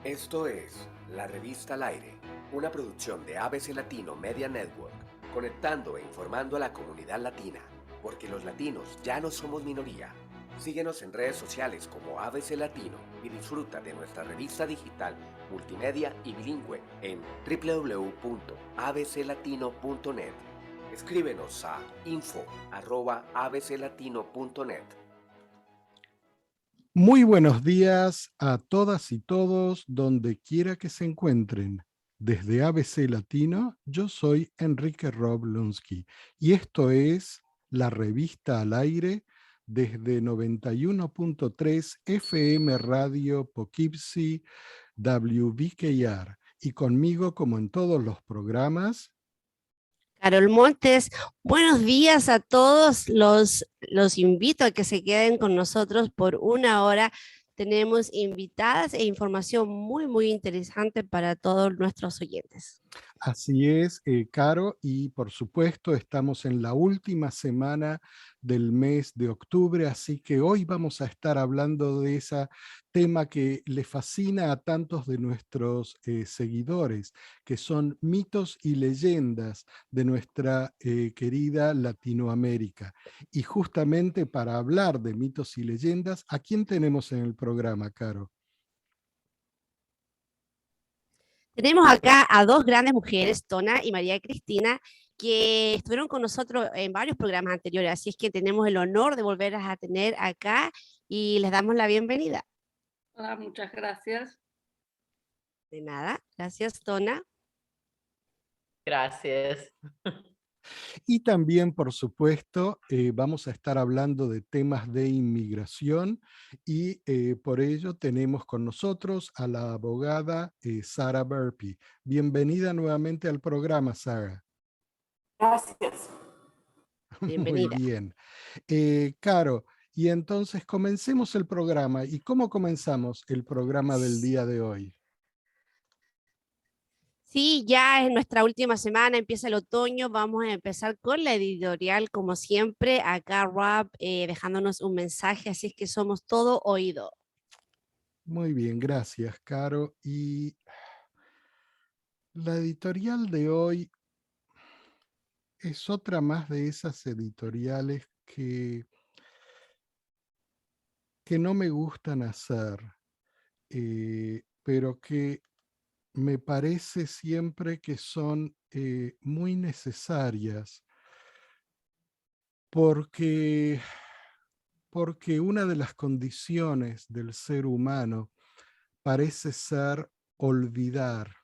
Esto es La Revista al Aire, una producción de ABC Latino Media Network, conectando e informando a la comunidad latina, porque los latinos ya no somos minoría. Síguenos en redes sociales como ABC Latino y disfruta de nuestra revista digital, multimedia y bilingüe en www.abclatino.net. Escríbenos a info@abclatino.net. Muy buenos días a todas y todos, donde quiera que se encuentren. Desde ABC Latino, yo soy Enrique Rob Lunsky y esto es La Revista al Aire desde 91.3 FM Radio Poughkeepsie WBKR. Y conmigo, como en todos los programas, Carol Montes, buenos días a todos. Los invito a que se queden con nosotros por una hora. Tenemos invitadas e información muy interesante para todos nuestros oyentes. así es, Caro, y por supuesto estamos en la última semana del mes de octubre, así que hoy vamos a estar hablando de ese tema que le fascina a tantos de nuestros seguidores, que son mitos y leyendas de nuestra querida Latinoamérica. Y justamente para hablar de mitos y leyendas, ¿a quién tenemos en el programa, Caro? Tenemos acá a dos grandes mujeres, Tona y María Cristina, que estuvieron con nosotros en varios programas anteriores, así es que tenemos el honor de volverlas a tener acá y les damos la bienvenida. Hola, muchas gracias. De nada, gracias Tona. Gracias. Y también, por supuesto, vamos a estar hablando de temas de inmigración y por ello tenemos con nosotros a la abogada Sara Burpee. Bienvenida nuevamente al programa, Sara. Gracias. Muy Bienvenida. bien. Caro, y entonces comencemos el programa. ¿Y cómo comenzamos el programa del día de hoy? Sí, ya es nuestra última semana, empieza el otoño, vamos a empezar con la editorial como siempre, acá Rob dejándonos un mensaje, así es que somos todo oído. Muy bien, gracias, Caro. Y la editorial de hoy es otra más de esas editoriales que no me gustan hacer, pero que me parece siempre que son muy necesarias porque, porque una de las condiciones del ser humano parece ser olvidar.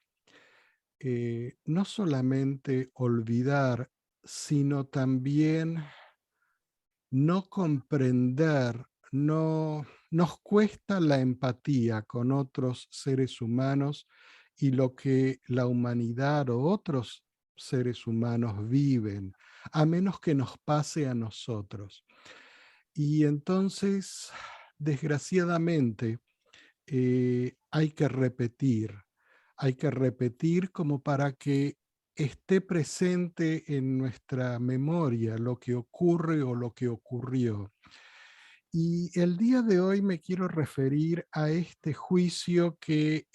No solamente olvidar, sino también no comprender, nos cuesta la empatía con otros seres humanos y lo que la humanidad o otros seres humanos viven, a menos que nos pase a nosotros. Y entonces, desgraciadamente, hay que repetir como para que esté presente en nuestra memoria lo que ocurre o lo que ocurrió. Y el día de hoy me quiero referir a este juicio que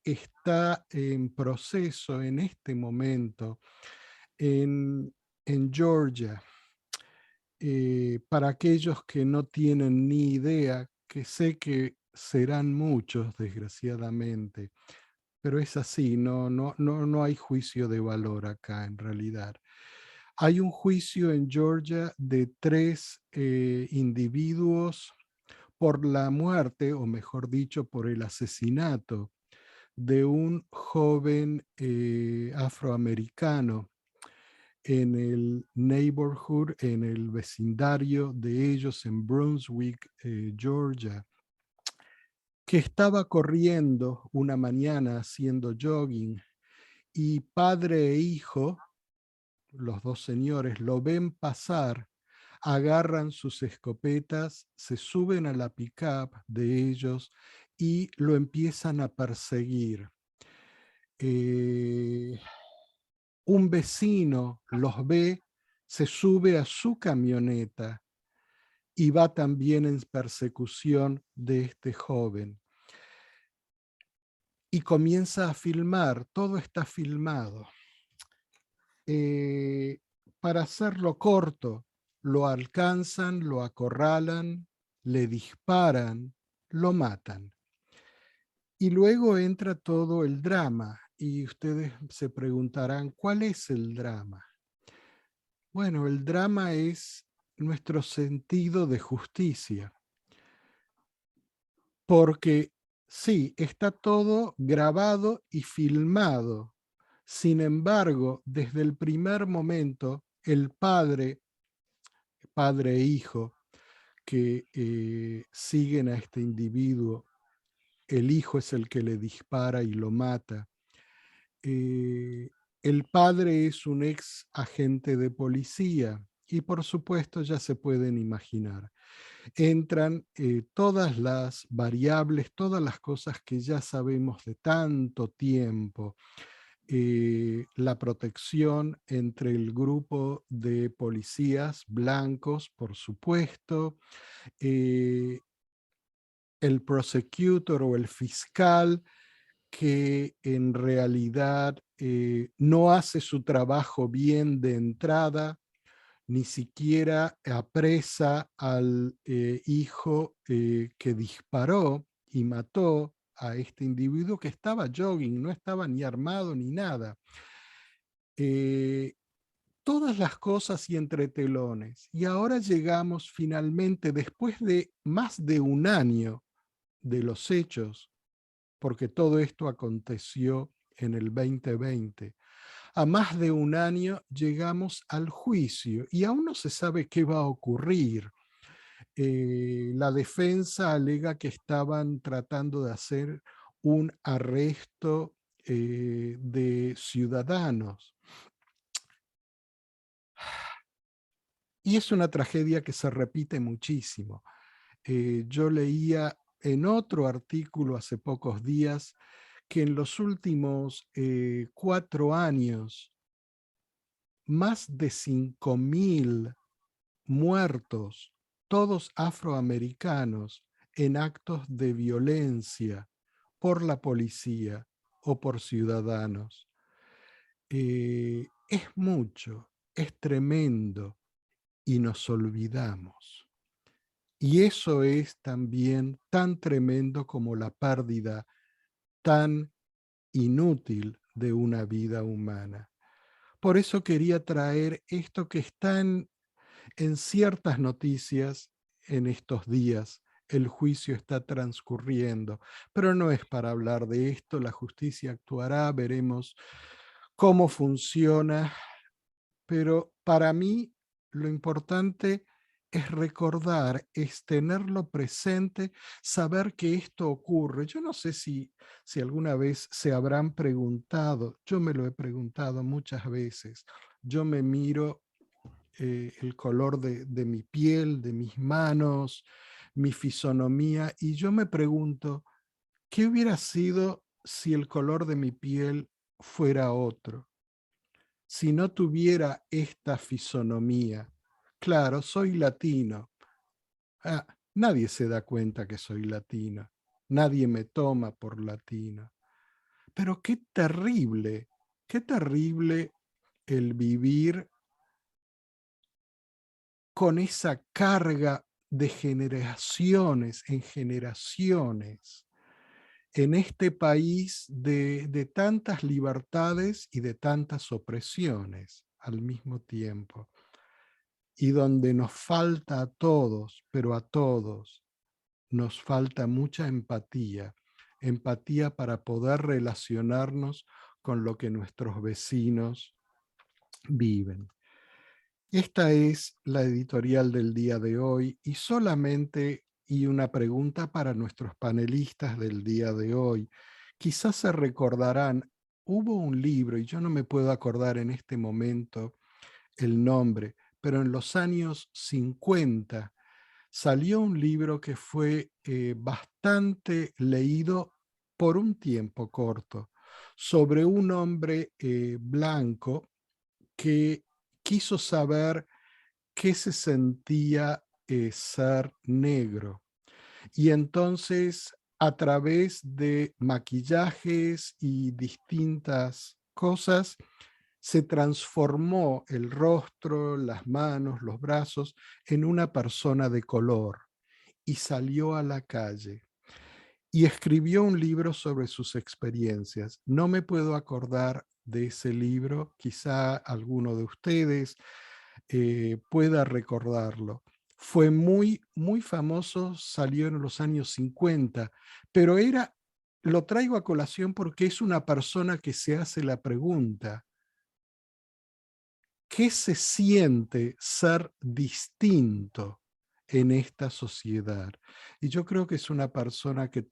está en proceso en este momento en Georgia. Para aquellos que no tienen ni idea, que sé que serán muchos, desgraciadamente, pero es así, no hay juicio de valor acá en realidad. Hay un juicio en Georgia de 3 individuos por la muerte, o mejor dicho, por el asesinato de un joven afroamericano en el neighborhood, en el vecindario de ellos en Brunswick, Georgia, que estaba corriendo una mañana haciendo jogging y padre e hijo, los dos señores, lo ven pasar, agarran sus escopetas, se suben a la pick-up de ellos y lo empiezan a perseguir. Un vecino los ve, se sube a su camioneta y va también en persecución de este joven. y comienza a filmar, todo está filmado. Para hacerlo corto, lo alcanzan, lo acorralan, le disparan, lo matan. Y luego entra todo el drama y ustedes se preguntarán, ¿cuál es el drama? Bueno, el drama es nuestro sentido de justicia, porque sí, está todo grabado y filmado. Sin embargo, desde el primer momento, el padre e hijo, que siguen a este individuo, el hijo es el que le dispara y lo mata. El padre es un ex agente de policía y por supuesto ya se pueden imaginar. Entran todas las variables, todas las cosas que ya sabemos de tanto tiempo. La protección entre el grupo de policías blancos, por supuesto, el prosecutor o el fiscal que en realidad no hace su trabajo bien de entrada, ni siquiera apresa al hijo que disparó y mató a este individuo que estaba jogging, no estaba ni armado ni nada. Todas las cosas y entretelones. Y ahora llegamos finalmente, después de más de un año de los hechos, porque todo esto aconteció en el 2020, a más de un año llegamos al juicio y aún no se sabe qué va a ocurrir. La defensa alega que estaban tratando de hacer un arresto de ciudadanos. Y es una tragedia que se repite muchísimo. Yo leía en otro artículo hace pocos días que en los últimos 4 años, más de 5.000 muertos, todos afroamericanos, en actos de violencia por la policía o por ciudadanos. Es mucho, es tremendo y nos olvidamos. Y eso es también tan tremendo como la pérdida tan inútil de una vida humana. Por eso quería traer esto que está en ciertas noticias en estos días. El juicio está transcurriendo, pero no es para hablar de esto. La justicia actuará, veremos cómo funciona, pero para mí lo importante es recordar, es tenerlo presente, saber que esto ocurre. Yo no sé si alguna vez se habrán preguntado, yo me lo he preguntado muchas veces, yo me miro el color de mi piel, de mis manos, mi fisonomía, y yo me pregunto, ¿qué hubiera sido si el color de mi piel fuera otro? Si no tuviera esta fisonomía. Claro, soy latino. Ah, nadie se da cuenta que soy latino. Nadie me toma por latino. Pero qué terrible el vivir con esa carga de generaciones en generaciones en este país de tantas libertades y de tantas opresiones al mismo tiempo, y donde nos falta a todos, pero a todos, nos falta mucha empatía, empatía para poder relacionarnos con lo que nuestros vecinos viven. Esta es la editorial del día de hoy y solamente y una pregunta para nuestros panelistas del día de hoy. Quizás se recordarán, hubo un libro, y yo no me puedo acordar en este momento el nombre, pero en los años 50 salió un libro que fue bastante leído por un tiempo corto, sobre un hombre blanco que quiso saber qué se sentía ser negro. Y entonces a través de maquillajes y distintas cosas, se transformó el rostro, las manos, los brazos en una persona de color y salió a la calle y escribió un libro sobre sus experiencias. No me puedo acordar de ese libro, quizá alguno de ustedes pueda recordarlo. Fue muy, muy famoso, salió en los años 50, pero lo traigo a colación porque es una persona que se hace la pregunta, ¿qué se siente ser distinto en esta sociedad? Y yo creo que es una persona que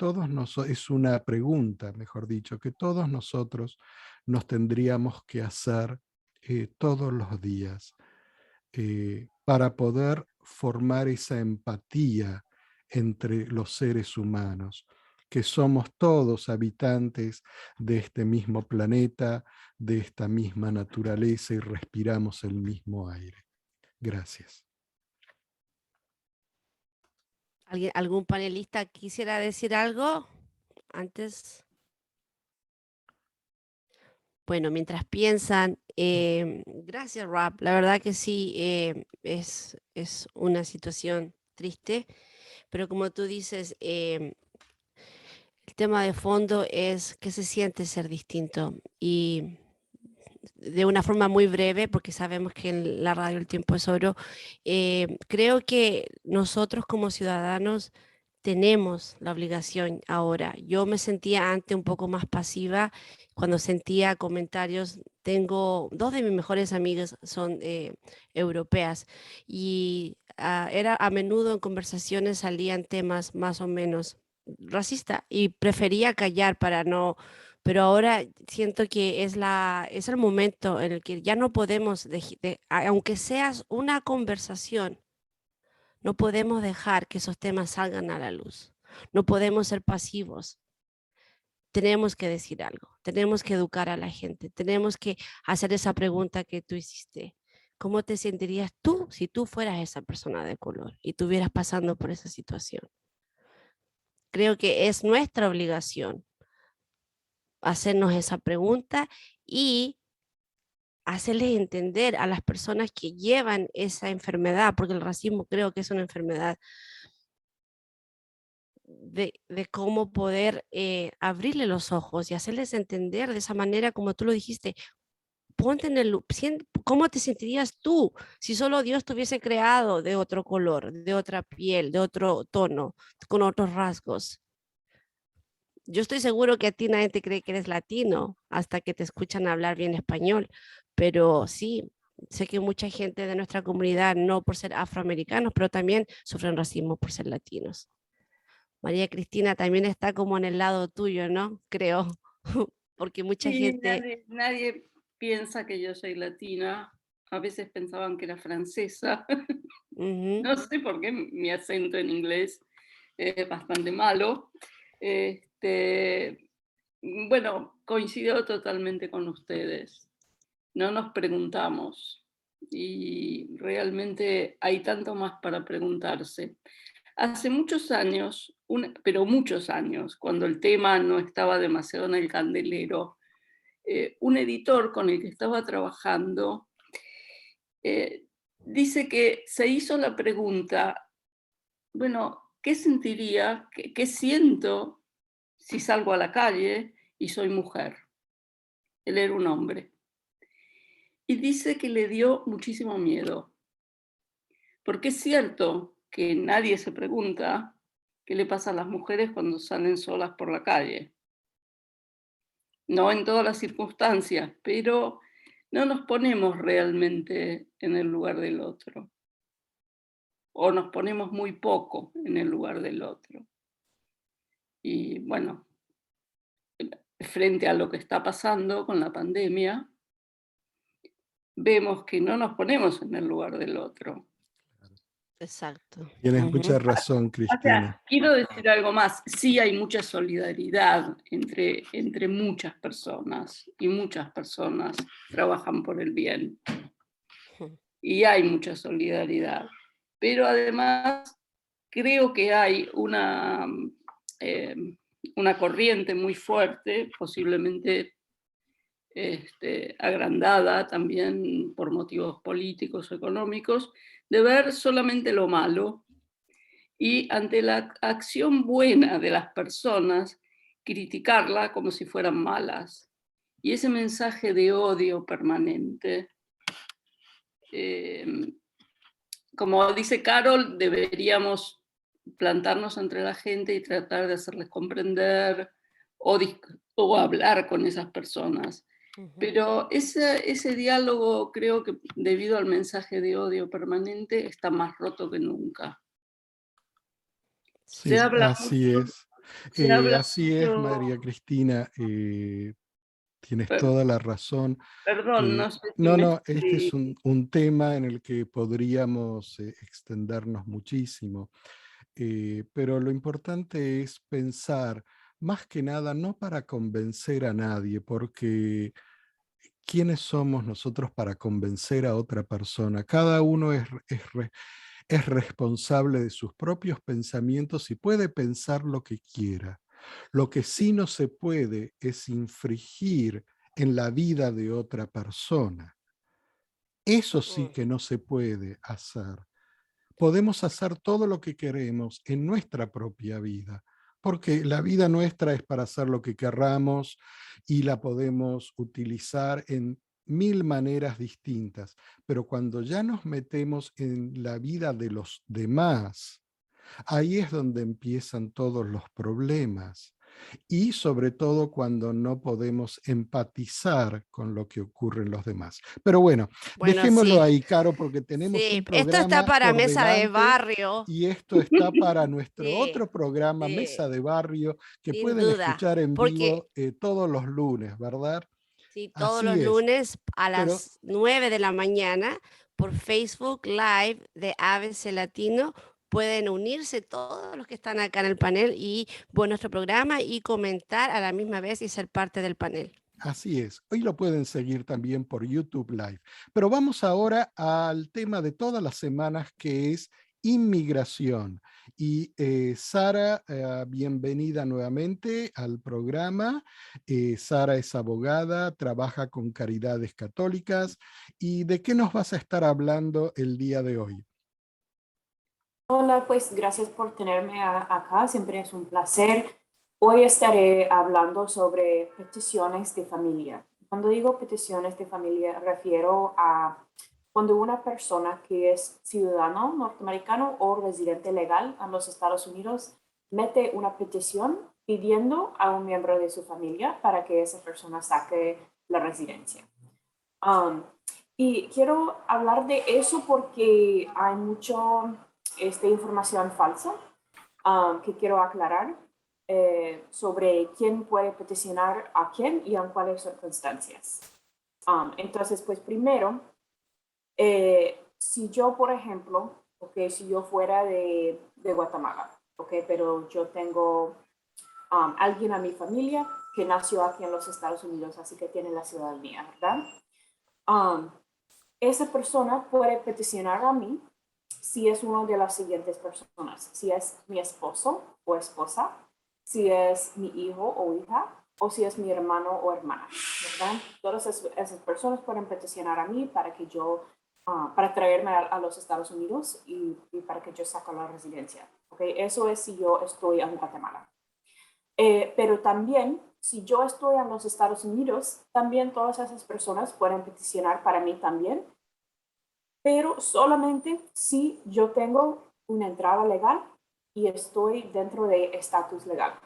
es una pregunta, mejor dicho, que todos nosotros nos tendríamos que hacer todos los días para poder formar esa empatía entre los seres humanos, que somos todos habitantes de este mismo planeta, de esta misma naturaleza y respiramos el mismo aire. Gracias. ¿Algún panelista quisiera decir algo antes? Bueno, mientras piensan, gracias Rob, la verdad que sí, es una situación triste, pero como tú dices, el tema de fondo es qué se siente ser distinto y de una forma muy breve, porque sabemos que en la radio el tiempo es oro, creo que nosotros como ciudadanos tenemos la obligación ahora. Yo me sentía antes un poco más pasiva cuando sentía comentarios. Tengo dos de mis mejores amigas son europeas y era a menudo en conversaciones salían temas más o menos racistas y prefería callar para no, pero ahora siento que es el momento en el que ya no podemos, aunque seas una conversación, no podemos dejar que esos temas salgan a la luz. No podemos ser pasivos. Tenemos que decir algo, tenemos que educar a la gente, tenemos que hacer esa pregunta que tú hiciste. ¿Cómo te sentirías tú si tú fueras esa persona de color y estuvieras pasando por esa situación? Creo que es nuestra obligación hacernos esa pregunta y hacerles entender a las personas que llevan esa enfermedad, porque el racismo creo que es una enfermedad, de cómo poder abrirle los ojos y hacerles entender de esa manera, como tú lo dijiste, ponte en ¿cómo te sentirías tú si solo Dios te hubiese creado de otro color, de otra piel, de otro tono, con otros rasgos? Yo estoy seguro que a ti nadie te cree que eres latino hasta que te escuchan hablar bien español, pero sí, sé que mucha gente de nuestra comunidad, no por ser afroamericanos, pero también sufren racismo por ser latinos. María Cristina también está como en el lado tuyo, ¿no? Creo, porque mucha Sí, gente... nadie piensa que yo soy latina. A veces pensaban que era francesa. Ujú. No sé por qué mi acento en inglés es bastante malo. Bueno, coincido totalmente con ustedes. No nos preguntamos y realmente hay tanto más para preguntarse. Hace muchos años, pero muchos años, cuando el tema no estaba demasiado en el candelero, un editor con el que estaba trabajando dice que se hizo la pregunta, bueno, ¿qué sentiría, qué siento si salgo a la calle y soy mujer? Él era un hombre. Y dice que le dio muchísimo miedo, porque es cierto que nadie se pregunta qué le pasa a las mujeres cuando salen solas por la calle. No en todas las circunstancias, pero no nos ponemos realmente en el lugar del otro, o nos ponemos muy poco en el lugar del otro. Y bueno, frente a lo que está pasando con la pandemia, vemos que no nos ponemos en el lugar del otro. Exacto. Tienes Ujú. mucha razón, O Cristina. sea, quiero decir algo más. Sí hay mucha solidaridad entre muchas personas y muchas personas trabajan por el bien. Y hay mucha solidaridad. Pero además creo que hay una una corriente muy fuerte, posiblemente agrandada también por motivos políticos o económicos, de ver solamente lo malo y ante la acción buena de las personas, criticarla como si fueran malas. Y ese mensaje de odio permanente, como dice Carol, deberíamos plantarnos entre la gente y tratar de hacerles comprender o hablar con esas personas. Pero ese diálogo, creo que debido al mensaje de odio permanente, está más roto que nunca. Sí, así mucho, es. se habla Así es, mucho, María Cristina. Tienes toda la razón. perdón, no sé si No, este es un tema en el que podríamos extendernos muchísimo, pero lo importante es pensar, más que nada, no para convencer a nadie, porque ¿quiénes somos nosotros para convencer a otra persona? Cada uno es responsable de sus propios pensamientos y puede pensar lo que quiera. Lo que sí no se puede es infringir en la vida de otra persona. Eso sí que no se puede hacer. Podemos hacer todo lo que queremos en nuestra propia vida, porque la vida nuestra es para hacer lo que querramos y la podemos utilizar en mil maneras distintas, pero cuando ya nos metemos en la vida de los demás, ahí es donde empiezan todos los problemas. Y sobre todo cuando no podemos empatizar con lo que ocurre en los demás. Pero bueno, Bueno, dejémoslo sí, ahí, Caro, porque tenemos sí, un esto está programa para por mesa de delante barrio. y esto está para nuestro Sí, otro programa, sí, Mesa de Barrio, que sin pueden duda, escuchar en porque vivo todos los lunes, ¿verdad? sí, todos los Así es. lunes a Pero las 9 de la mañana por Facebook Live de ABC Latino pueden unirse todos los que están acá en el panel y ver nuestro programa y comentar a la misma vez y ser parte del panel. así es. Hoy lo pueden seguir también por YouTube Live. Pero vamos ahora al tema de todas las semanas, que es inmigración. Y Sara, bienvenida nuevamente al programa. Sara es abogada, trabaja con Caridades Católicas. ¿Y de qué nos vas a estar hablando el día de hoy? Hola, pues gracias por tenerme acá, siempre es un placer. Hoy estaré hablando sobre peticiones de familia. Cuando digo peticiones de familia, refiero a cuando una persona que es ciudadano norteamericano o residente legal en los Estados Unidos mete una petición pidiendo a un miembro de su familia para que esa persona saque la residencia. Y quiero hablar de eso porque hay mucho información falsa que quiero aclarar sobre quién puede peticionar a quién y en cuáles circunstancias. Entonces, pues primero, si yo, por ejemplo, si yo fuera de Guatemala, pero yo tengo alguien a mi familia que nació aquí en los Estados Unidos, así que tiene la ciudadanía, ¿verdad? Esa persona puede peticionar a mí si es una de las siguientes personas, si es mi esposo o esposa, si es mi hijo o hija, o si es mi hermano o hermana, ¿verdad? Todas esas personas pueden peticionar a mí para que yo, para traerme a los Estados Unidos y para que yo saque la residencia, Eso es si yo estoy en Guatemala. Pero también, si yo estoy en los Estados Unidos, también todas esas personas pueden peticionar para mí también, pero solamente si yo tengo una entrada legal y estoy dentro de estatus legal.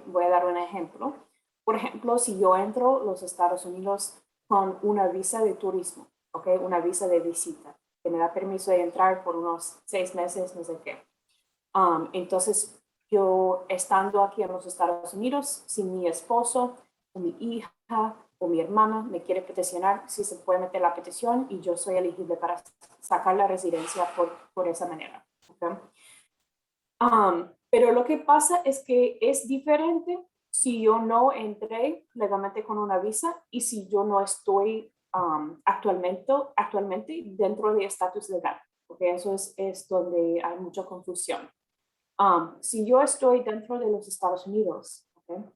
Voy a dar un ejemplo. Por ejemplo, si yo entro a los Estados Unidos con una visa de turismo, una visa de visita, que me da permiso de entrar por unos 6 meses, no sé qué. Entonces, yo estando aquí en los Estados Unidos, si mi esposo o mi hija o mi hermana me quiere peticionar, si se puede meter la petición y yo soy elegible para sacar la residencia por esa manera. Pero lo que pasa es que es diferente si yo no entré legalmente con una visa y si yo no estoy actualmente dentro de estatus legal, porque eso es donde hay mucha confusión. Si yo estoy dentro de los Estados Unidos, ¿ok?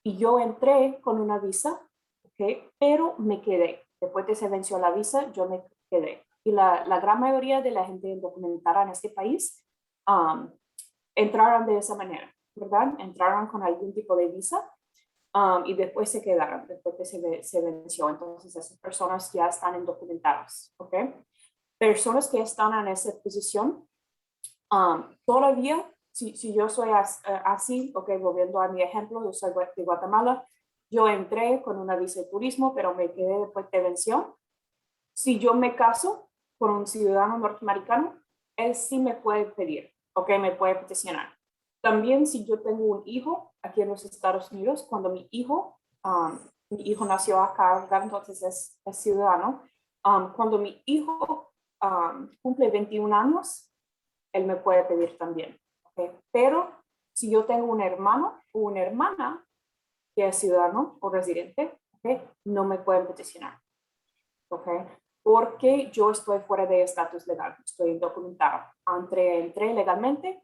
Y yo entré con una visa, ¿ok? Pero me quedé. Después de que se venció la visa, yo me quedé. Y la gran mayoría de la gente indocumentada en este país entraron de esa manera, ¿verdad? Entraron con algún tipo de visa y después se quedaron, después que se venció. Entonces, esas personas ya están indocumentadas, ¿ok? Personas que están en esa posición, todavía, si yo soy así, ok, volviendo a mi ejemplo, yo soy de Guatemala, yo entré con una visa de turismo, pero me quedé después de vención. Si yo me caso con un ciudadano norteamericano, él sí me puede pedir, ok, me puede peticionar. También si yo tengo un hijo aquí en los Estados Unidos, cuando mi hijo nació acá, entonces es ciudadano, cuando mi hijo cumple 21 años, él me puede pedir también. ¿Okay? Pero si yo tengo un hermano o una hermana que es ciudadano o residente, ¿okay? No me pueden peticionar. ¿Okay? Porque yo estoy fuera de estatus legal, estoy indocumentada. Entré legalmente,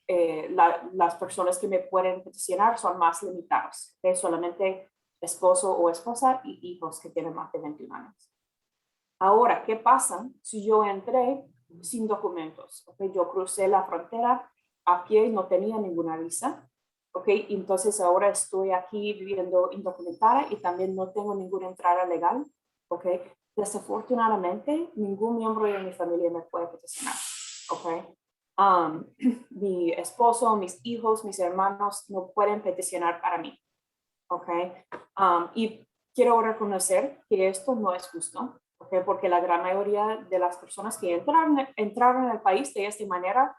las personas que me pueden peticionar son más limitadas, ¿okay? Solamente esposo o esposa y hijos que tienen más de 21 años. Ahora, ¿qué pasa si yo entré sin documentos? ¿Okay? Yo crucé la frontera a pie y no tenía ninguna visa. ¿Okay? Entonces ahora estoy aquí viviendo indocumentada y también no tengo ninguna entrada legal. ¿Okay? Desafortunadamente, ningún miembro de mi familia me puede peticionar. ¿Okay? Mi esposo, mis hijos, mis hermanos no pueden peticionar para mí. ¿Okay? Y quiero reconocer que esto no es justo. ¿Okay? Porque la gran mayoría de las personas que entraron al país de esta manera,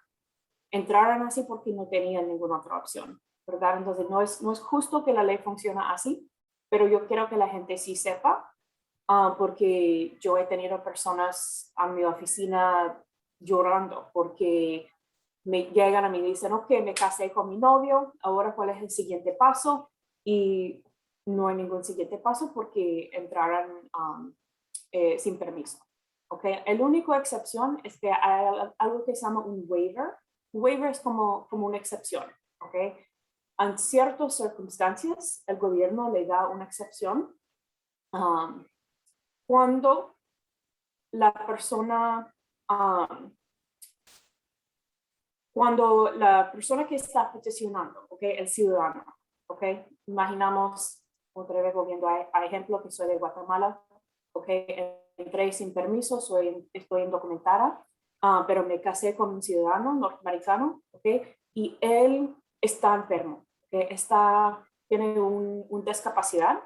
entraron así porque no tenían ninguna otra opción, ¿verdad? Entonces no es justo que la ley funcione así, pero yo quiero que la gente sí sepa, porque yo he tenido personas a mi oficina llorando porque me llegan a mí y dicen, ok, me casé con mi novio, ahora ¿cuál es el siguiente paso? Y no hay ningún siguiente paso porque entraron sin permiso. Okay. El único excepción es que hay algo que se llama un waiver. Un waiver es como una excepción. Okay. En ciertas circunstancias, el gobierno le da una excepción cuando la persona que está peticionando, okay, el ciudadano, okay, imaginamos, otra vez volviendo a ejemplo que soy de Guatemala, okay, entré sin permiso, estoy indocumentada, pero me casé con un ciudadano norteamericano, okay, y él está enfermo, okay, tiene una discapacidad,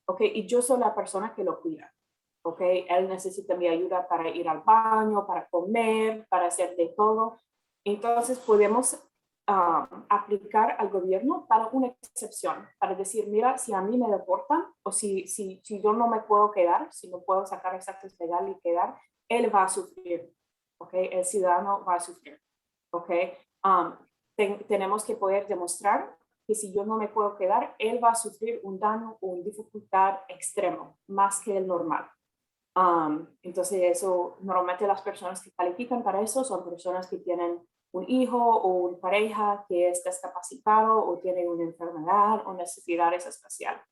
okay, y yo soy la persona que lo cuida. Okay, él necesita mi ayuda para ir al baño, para comer, para hacer de todo. Entonces podemos aplicar al gobierno para una excepción, para decir, mira, si a mí me deportan o si yo no me puedo quedar, si no puedo sacar estatus legal y quedar, él va a sufrir, ¿ok? El ciudadano va a sufrir, ¿ok? Tenemos que poder demostrar que si yo no me puedo quedar, él va a sufrir un daño o una dificultad extremo, más que el normal. Entonces eso, normalmente las personas que califican para eso son personas que tienen un hijo o una pareja que es discapacitado o tiene una enfermedad o necesidades especiales.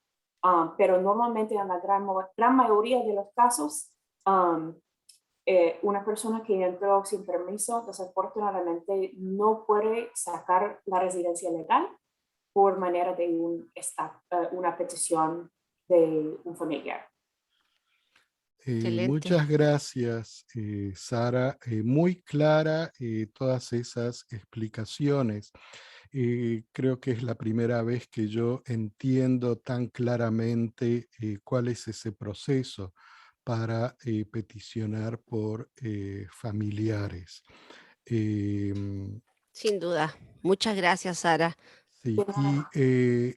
Pero normalmente en la gran mayoría de los casos, una persona que entró sin permiso desafortunadamente no puede sacar la residencia legal por manera de una petición de un familiar. Excelente. Muchas gracias, Sara. Muy clara todas esas explicaciones. Creo que es la primera vez que yo entiendo tan claramente cuál es ese proceso para peticionar por familiares. Sin duda. Muchas gracias, Sara. Sí, y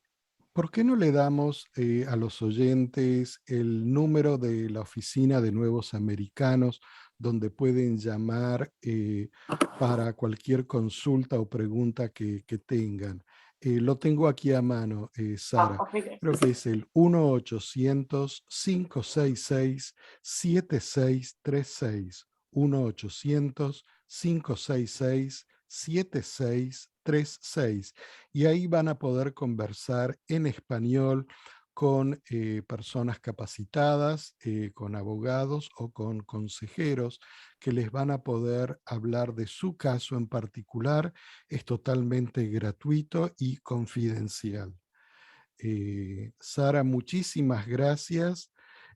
¿por qué no le damos a los oyentes el número de la Oficina de Nuevos Americanos donde pueden llamar para cualquier consulta o pregunta que tengan? Lo tengo aquí a mano, Sara. Okay. Creo que es el 1-800-566-7636. 1-800-566-7636. 7636. Y ahí van a poder conversar en español con personas capacitadas, con abogados o con consejeros que les van a poder hablar de su caso en particular. Es totalmente gratuito y confidencial. Sara, muchísimas gracias.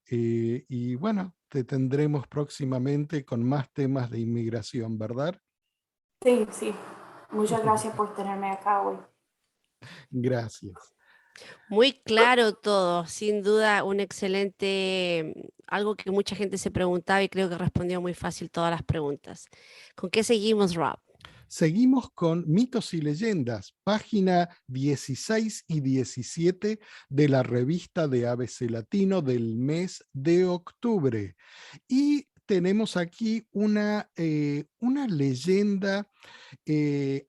Y bueno, te tendremos próximamente con más temas de inmigración, ¿verdad? Sí, sí. Muchas gracias por tenerme acá hoy. Gracias. Muy claro todo, sin duda un excelente, algo que mucha gente se preguntaba y creo que respondió muy fácil todas las preguntas. ¿Con qué seguimos, Rob? Seguimos con mitos y leyendas, página 16 y 17 de la revista de ABC Latino del mes de octubre. Y tenemos aquí una leyenda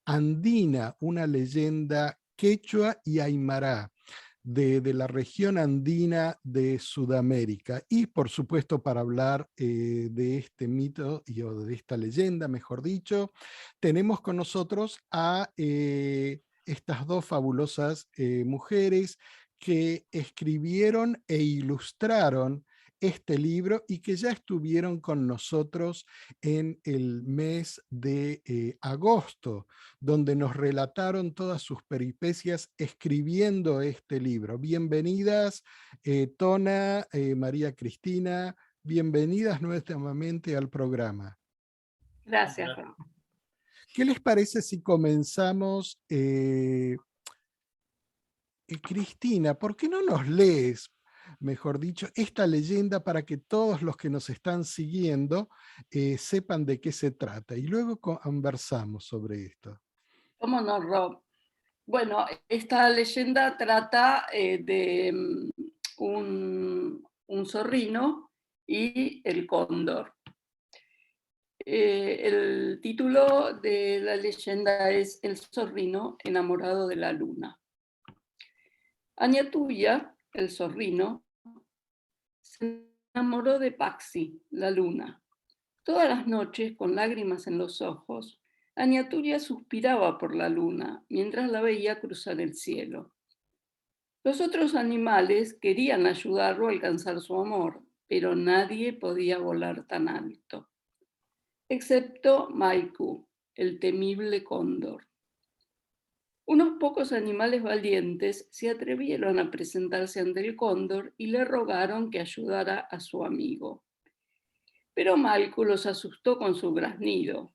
andina, una leyenda quechua y aymara de la región andina de Sudamérica. Y por supuesto, para hablar de este mito o de esta leyenda, mejor dicho, tenemos con nosotros a estas dos fabulosas mujeres que escribieron e ilustraron este libro y que ya estuvieron con nosotros en el mes de agosto, donde nos relataron todas sus peripecias escribiendo este libro. Bienvenidas, Tona, María Cristina, bienvenidas nuevamente al programa. Gracias, Rob. ¿Qué les parece si comenzamos? Cristina, ¿por qué no nos lees, mejor dicho, esta leyenda para que todos los que nos están siguiendo sepan de qué se trata? Y luego conversamos sobre esto. ¿Cómo no, Rob? Bueno, esta leyenda trata de un zorrino y el cóndor. El título de la leyenda es El zorrino enamorado de la luna. Añatuya, el zorrino, se enamoró de Paxi, la luna. Todas las noches, con lágrimas en los ojos, Añatuya suspiraba por la luna mientras la veía cruzar el cielo. Los otros animales querían ayudarlo a alcanzar su amor, pero nadie podía volar tan alto, excepto Maiku, el temible cóndor. Unos pocos animales valientes se atrevieron a presentarse ante el cóndor y le rogaron que ayudara a su amigo. Pero Maiku los asustó con su graznido.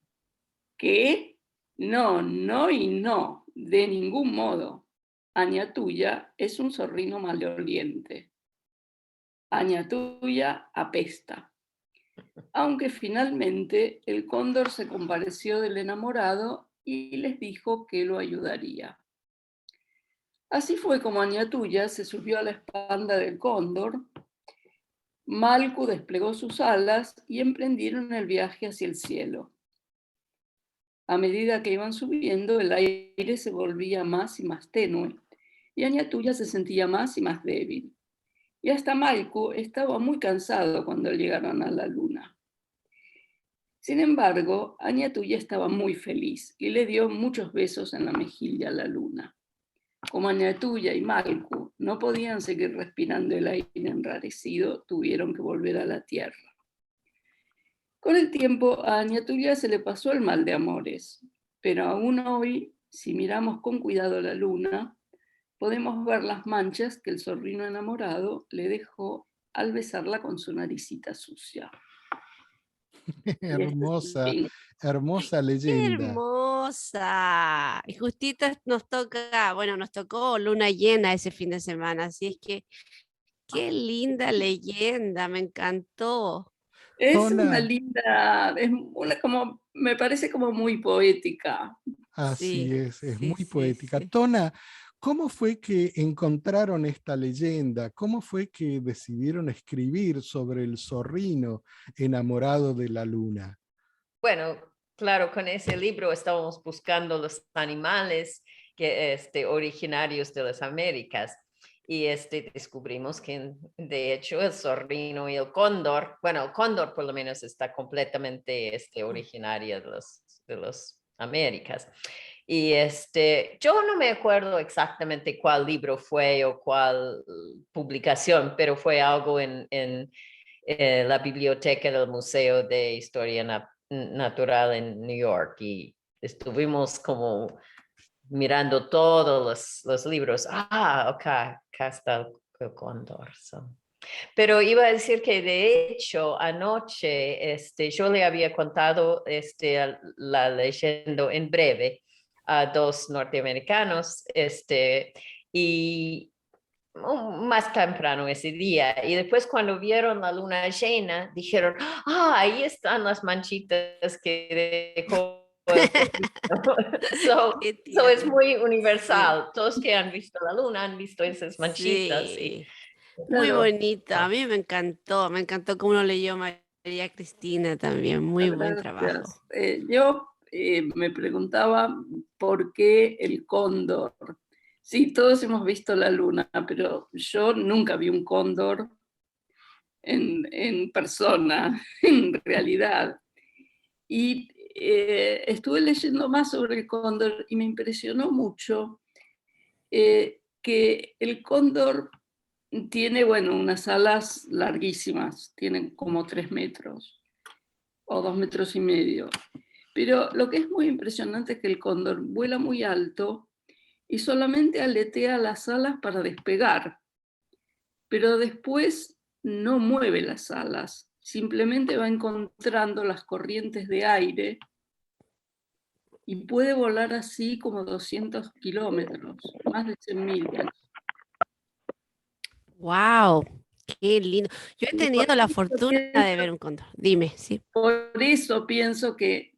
¿Qué? No, no y no, de ningún modo. Añatuya es un zorrino maloliente. Añatuya apesta. Aunque finalmente el cóndor se compadeció del enamorado y les dijo que lo ayudaría. Así fue como Añatuya se subió a la espalda del cóndor. Malku desplegó sus alas y emprendieron el viaje hacia el cielo. A medida que iban subiendo, el aire se volvía más y más tenue y Añatuya se sentía más y más débil. Y hasta Malku estaba muy cansado cuando llegaron a la luna. Sin embargo, Añatuya estaba muy feliz y le dio muchos besos en la mejilla a la luna. Como Añatuya y Malku no podían seguir respirando el aire enrarecido, tuvieron que volver a la tierra. Con el tiempo a Añatuya se le pasó el mal de amores, pero aún hoy, si miramos con cuidado la luna, podemos ver las manchas que el zorrino enamorado le dejó al besarla con su naricita sucia. Hermosa, hermosa ¡Qué leyenda. hermosa! Y justito nos toca, bueno, nos tocó luna llena ese fin de semana, así es que qué linda leyenda, me encantó. Es una Tona, linda, como, me parece como muy poética. así Sí, es sí, muy sí, poética. sí. Tona, ¿cómo fue que encontraron esta leyenda? ¿Cómo fue que decidieron escribir sobre el zorrino enamorado de la luna? Bueno, claro, con ese libro estábamos buscando los animales originarios de las Américas y descubrimos que de hecho el zorrino y el cóndor, bueno, el cóndor por lo menos está completamente originario de los Américas. Y yo no me acuerdo exactamente cuál libro fue o cuál publicación, pero fue algo en la biblioteca del Museo de Historia Natural en New York, y estuvimos como mirando todos los libros. Ok, acá está el cóndor. Pero iba a decir que de hecho anoche yo le había contado la leyenda en breve a dos norteamericanos y más temprano ese día. Y después cuando vieron la luna llena, dijeron, ahí están las manchitas que dejó el poquito. Qué So es tierno. muy Sí, universal. Todos que han visto la luna han visto esas manchitas. Y, sí. Muy Claro, bonito. A mí me encantó cómo lo leyó María Cristina también. Muy buen trabajo. gracias. Yo me preguntaba por qué el cóndor. Sí, todos hemos visto la luna, pero yo nunca vi un cóndor en persona, en realidad. Y estuve leyendo más sobre el cóndor y me impresionó mucho que el cóndor tiene, bueno, unas alas larguísimas, tienen como 3 metros o 2,5 metros. Pero lo que es muy impresionante es que el cóndor vuela muy alto y solamente aletea las alas para despegar, pero después no mueve las alas, simplemente va encontrando las corrientes de aire y puede volar así como 200 kilómetros, más de 100 millas. ¡Wow! Qué lindo. Yo he Y por tenido la eso fortuna de ver pienso, un cóndor. Dime, sí. por eso pienso que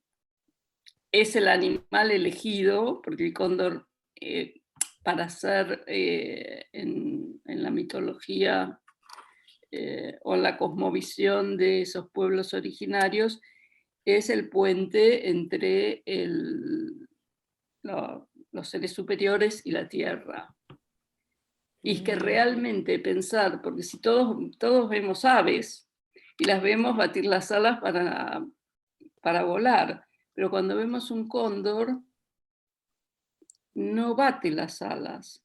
es el animal elegido, porque el cóndor, para ser en la mitología o la cosmovisión de esos pueblos originarios, es el puente entre los seres superiores y la tierra. Y es que realmente pensar, porque si todos vemos aves y las vemos batir las alas para volar, pero cuando vemos un cóndor, no bate las alas,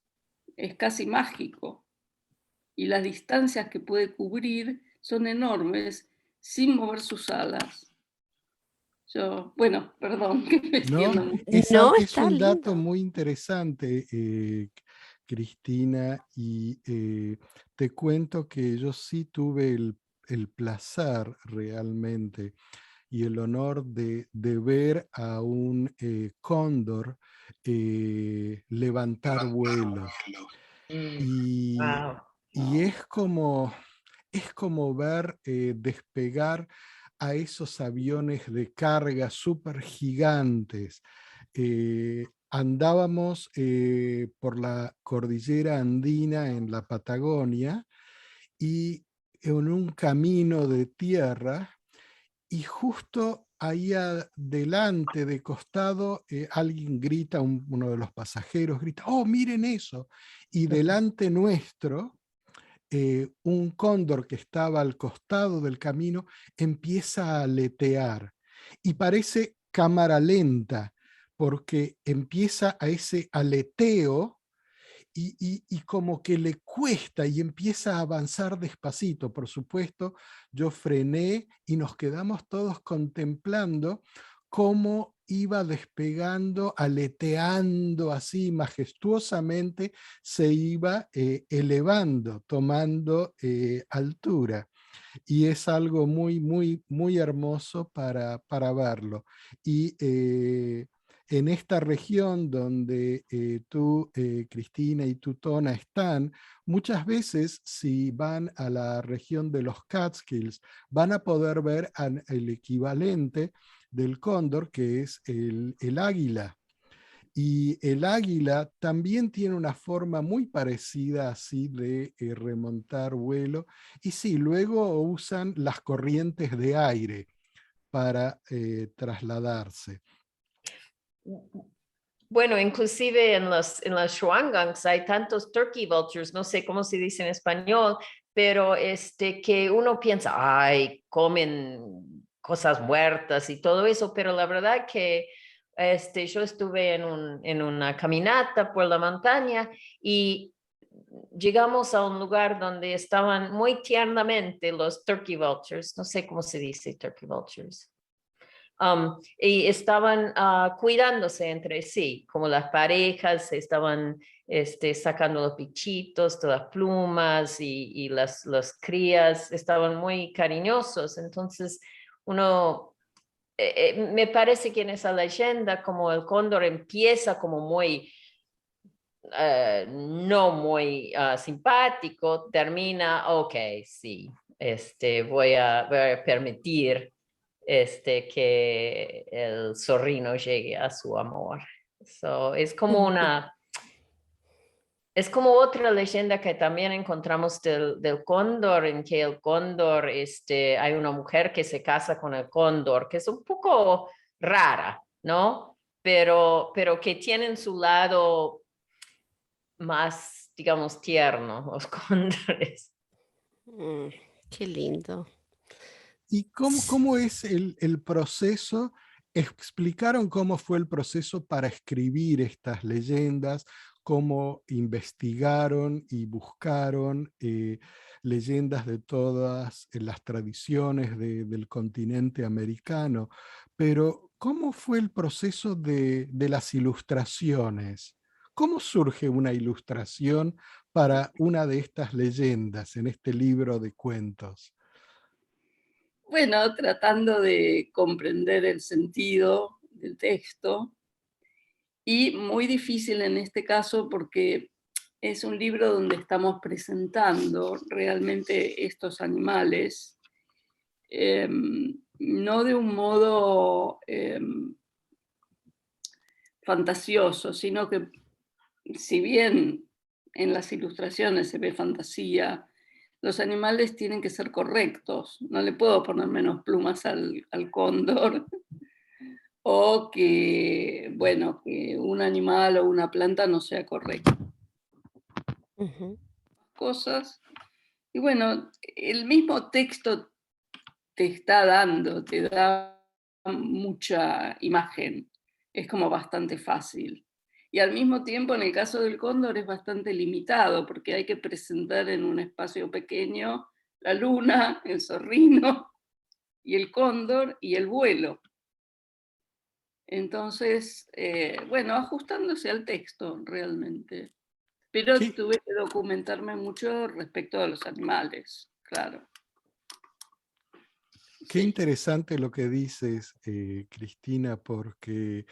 es casi mágico. Y las distancias que puede cubrir son enormes sin mover sus alas. Bueno, perdón, que me ¿No? extiendo mucho. No, Es está un dato lindo. muy interesante, Cristina, y te cuento que yo sí tuve el placer realmente y el honor de ver a un cóndor levantar vuelo. Y, wow. y es como ver despegar a esos aviones de carga súper gigantes. Andábamos por la cordillera andina en la Patagonia y en un camino de tierra, y justo ahí adelante, de costado, alguien grita, uno de los pasajeros grita, ¡oh, miren eso! Y delante nuestro, un cóndor que estaba al costado del camino empieza a aletear y parece cámara lenta porque empieza a ese aleteo y como que le cuesta y empieza a avanzar despacito. Por supuesto, yo frené y nos quedamos todos contemplando cómo iba despegando, aleteando así majestuosamente, se iba elevando, tomando altura. Y es algo muy, muy, muy hermoso para verlo. Y en esta región donde tú, Cristina, y tú, Tona, están, muchas veces si van a la región de los Catskills, van a poder ver el equivalente del cóndor, que es el águila. Y el águila también tiene una forma muy parecida así de remontar vuelo. Y sí, luego usan las corrientes de aire para trasladarse. Bueno, inclusive en las Shuangangs hay tantos turkey vultures, no sé cómo se dice en español, pero que uno piensa, ay, comen cosas muertas y todo eso, pero la verdad que yo estuve en una caminata por la montaña y llegamos a un lugar donde estaban muy tiernamente los turkey vultures, no sé cómo se dice turkey vultures, y estaban cuidándose entre sí, como las parejas estaban sacando los bichitos de las plumas y las crías estaban muy cariñosos. Entonces, me parece que en esa leyenda, como el cóndor empieza como muy no muy simpático, termina, ok, sí, voy a permitir que el zorrino llegue a su amor. So, es como es como otra leyenda que también encontramos del cóndor, en que el cóndor, hay una mujer que se casa con el cóndor, que es un poco rara, ¿no? Pero que tienen su lado más, digamos, tierno, los cóndores. Mm, qué lindo. ¿Y cómo es el proceso? ¿Explicaron cómo fue el proceso para escribir estas leyendas? ¿Cómo investigaron y buscaron leyendas de todas las tradiciones del continente americano? Pero, ¿cómo fue el proceso de las ilustraciones? ¿Cómo surge una ilustración para una de estas leyendas en este libro de cuentos? Bueno, tratando de comprender el sentido del texto, y muy difícil en este caso porque es un libro donde estamos presentando realmente estos animales, no de un modo fantasioso, sino que si bien en las ilustraciones se ve fantasía, los animales tienen que ser correctos. No le puedo poner menos plumas al cóndor o que, bueno, que un animal o una planta no sea correcto. Ujú. Cosas. Y bueno, el mismo texto te está dando, te da mucha imagen. Es como bastante fácil. Y al mismo tiempo, en el caso del cóndor, es bastante limitado, porque hay que presentar en un espacio pequeño la luna, el zorrino, y el cóndor, y el vuelo. Entonces, bueno, ajustándose al texto realmente. Pero ¿Qué, tuve que documentarme mucho respecto a los animales, claro. Qué Sí. interesante lo que dices, Cristina, porque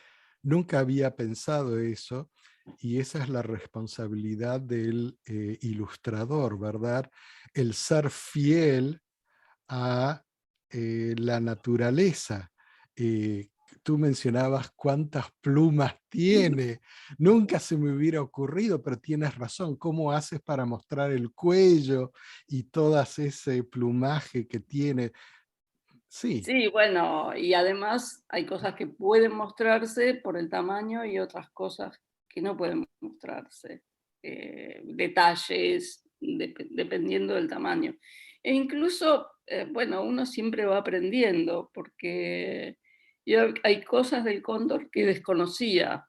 nunca había pensado eso y esa es la responsabilidad del ilustrador, ¿verdad? El ser fiel a la naturaleza. Tú mencionabas cuántas plumas tiene. Nunca se me hubiera ocurrido, pero tienes razón. ¿Cómo haces para mostrar el cuello y todo ese plumaje que tiene? Sí, Sí, bueno, y además hay cosas que pueden mostrarse por el tamaño y otras cosas que no pueden mostrarse. Detalles, dependiendo del tamaño. E incluso, bueno, uno siempre va aprendiendo, porque yo, hay cosas del cóndor que desconocía,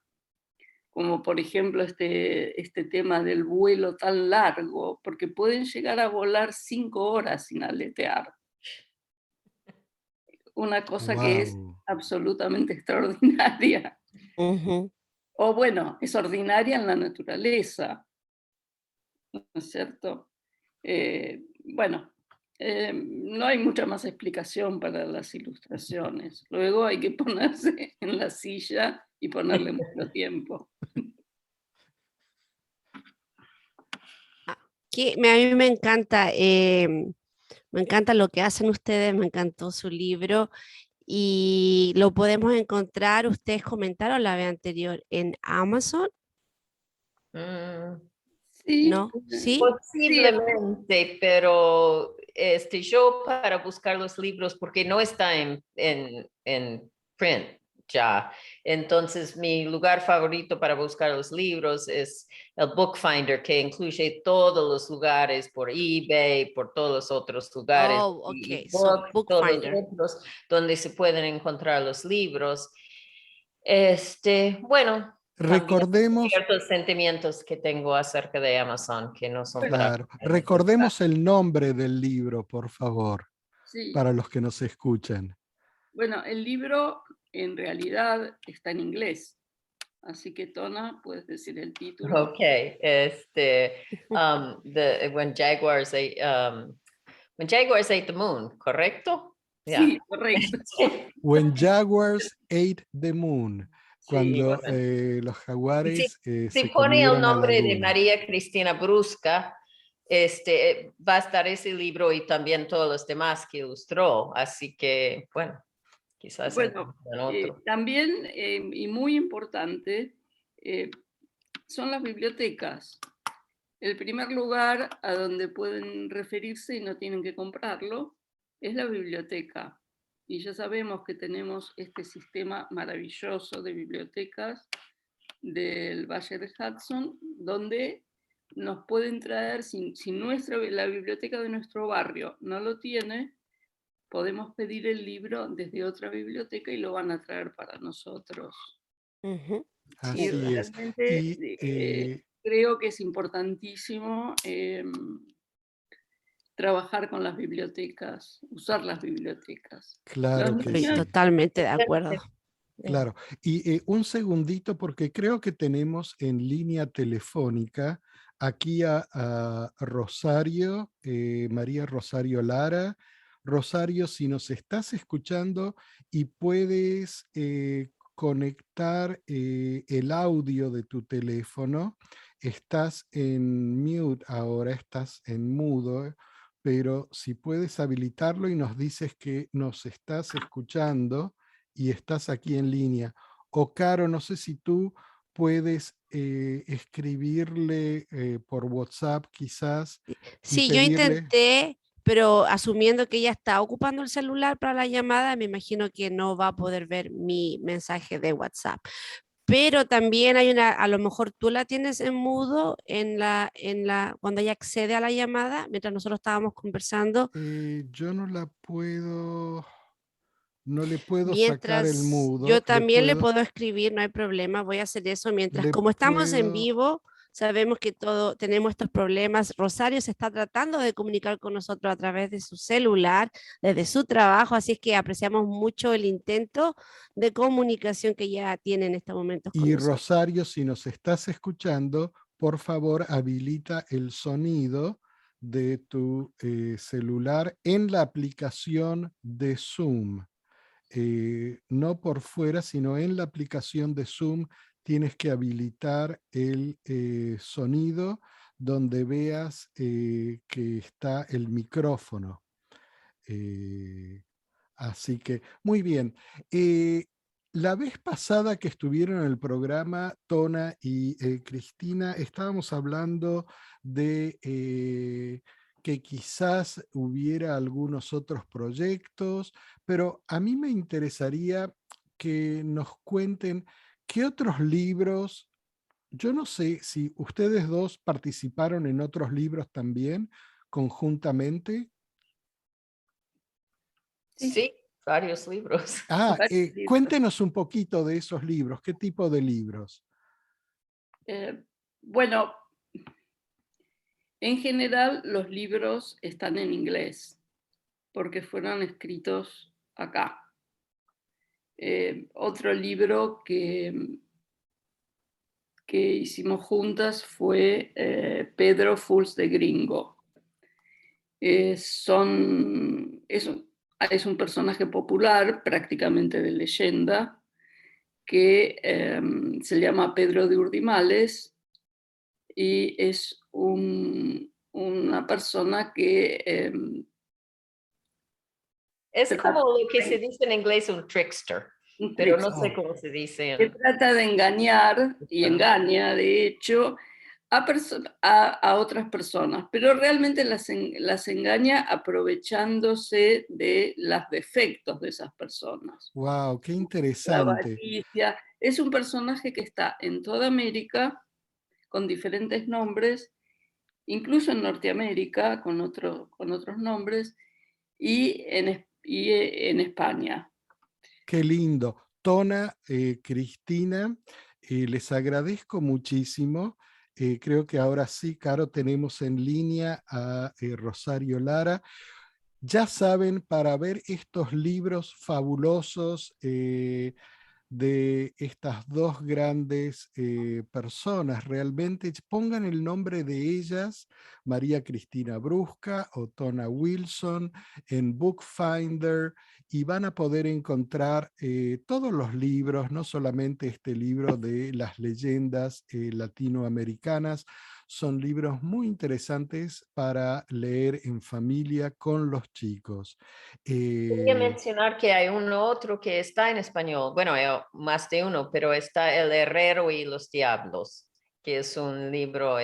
como por ejemplo este tema del vuelo tan largo, porque pueden llegar a volar 5 horas sin aletear. Una cosa que es wow. absolutamente extraordinaria. Ujú. O bueno, es ordinaria en la naturaleza, ¿no es cierto? Bueno, no hay mucha más explicación para las ilustraciones. Luego hay que ponerse en la silla y ponerle mucho tiempo. A mí me encanta lo que hacen ustedes, me encantó su libro y lo podemos encontrar, ustedes comentaron la vez anterior, en Amazon, Mm, Sí, ¿no? ¿Sí? sí, posiblemente, pero yo para buscar los libros, porque no está en print ya. Entonces, mi lugar favorito para buscar los libros es el Bookfinder, que incluye todos los lugares por eBay, por todos los otros lugares, Oh, y ok, so todos los Bookfinder. otros donde se pueden encontrar los libros. Bueno, también Recordemos, ciertos sentimientos que tengo acerca de Amazon que no son para claro, recordemos el nombre del libro, por favor, Sí, para los que nos escuchan. bueno, el libro en realidad está en inglés, así que Tona, puedes decir el título. Okay, when Jaguars ate the moon, ¿correcto? Sí, correcto. When Jaguars Ate the Moon, Sí, cuando bueno. los Y jaguares si se pone el comieron a la nombre de luna. María Cristina Brusca, va a estar ese libro y también todos los demás que ilustró, así que, bueno, quizás Bueno, encuentren otro. también, y muy importante, son las bibliotecas. El primer lugar a donde pueden referirse y no tienen que comprarlo es la biblioteca. Y ya sabemos que tenemos este sistema maravilloso de bibliotecas del Valle de Hudson, donde nos pueden traer, si la biblioteca de nuestro barrio no lo tiene, podemos pedir el libro desde otra biblioteca y lo van a traer para nosotros. Ujú. Sí, Así es. realmente Y creo que es importantísimo trabajar con las bibliotecas, usar las bibliotecas. Los claro que Estoy niños, sí. totalmente de acuerdo. Claro. Y un segundito, porque creo que tenemos en línea telefónica aquí a Rosario, María Rosario Lara. Rosario, si nos estás escuchando y puedes conectar el audio de tu teléfono, estás en mute ahora, estás en mudo, pero si puedes habilitarlo y nos dices que nos estás escuchando y estás aquí en línea. O Caro, no sé si tú puedes escribirle por WhatsApp quizás y Sí, yo pedirle. intenté, pero asumiendo que ella está ocupando el celular para la llamada, me imagino que no va a poder ver mi mensaje de WhatsApp. Pero también hay a lo mejor tú la tienes en mudo cuando ella accede a la llamada, mientras nosotros estábamos conversando, Yo no la puedo, no le puedo sacar el mientras yo mudo, también le puedo escribir, no hay problema, voy a hacer eso mientras, le como estamos en puedo, vivo, sabemos que todo tenemos estos problemas. Rosario se está tratando de comunicar con nosotros a través de su celular, desde su trabajo, así es que apreciamos mucho el intento de comunicación que ella tiene en estos momentos con y nosotros. Rosario, si nos estás escuchando, por favor habilita el sonido de tu celular en la aplicación de Zoom. No por fuera, sino en la aplicación de Zoom tienes que habilitar el sonido donde veas que está el micrófono. Así que, muy bien. La vez pasada que estuvieron en el programa, Tona y Cristina, estábamos hablando de que quizás hubiera algunos otros proyectos, pero a mí me interesaría que nos cuenten qué otros libros, yo no sé si ustedes dos participaron en otros libros también conjuntamente. Sí, varios libros. varios libros. Cuéntenos un poquito de esos libros. ¿Qué tipo de libros? Bueno, en general los libros están en inglés porque fueron escritos acá. Otro libro que hicimos juntas fue Pedro Fools de Gringo. Es un personaje popular, prácticamente de leyenda, que se llama Pedro de Urdimales y es una persona que Es como trata, lo que se dice en inglés un trickster, un pero no trickster, sé cómo se dice que en trata de engañar y engaña, de hecho, a otras personas, pero realmente las engaña aprovechándose de los defectos de esas personas. ¡Wow! ¡Qué La interesante! avaricia. Es un personaje que está en toda América con diferentes nombres, incluso en Norteamérica con otros nombres y en España. ¡Qué lindo! Tona, Cristina, les agradezco muchísimo. Creo que ahora sí, Caro, tenemos en línea a Rosario Lara. Ya saben, para ver estos libros fabulosos de estas dos grandes personas, realmente pongan el nombre de ellas, María Cristina Brusca o Tona Wilson, en Bookfinder, y van a poder encontrar todos los libros, no solamente este libro de las leyendas latinoamericanas. Son libros muy interesantes para leer en familia con los chicos. Quería mencionar que hay uno otro que está en español. Bueno, hay más de uno, pero está El Herrero y los Diablos, que es un libro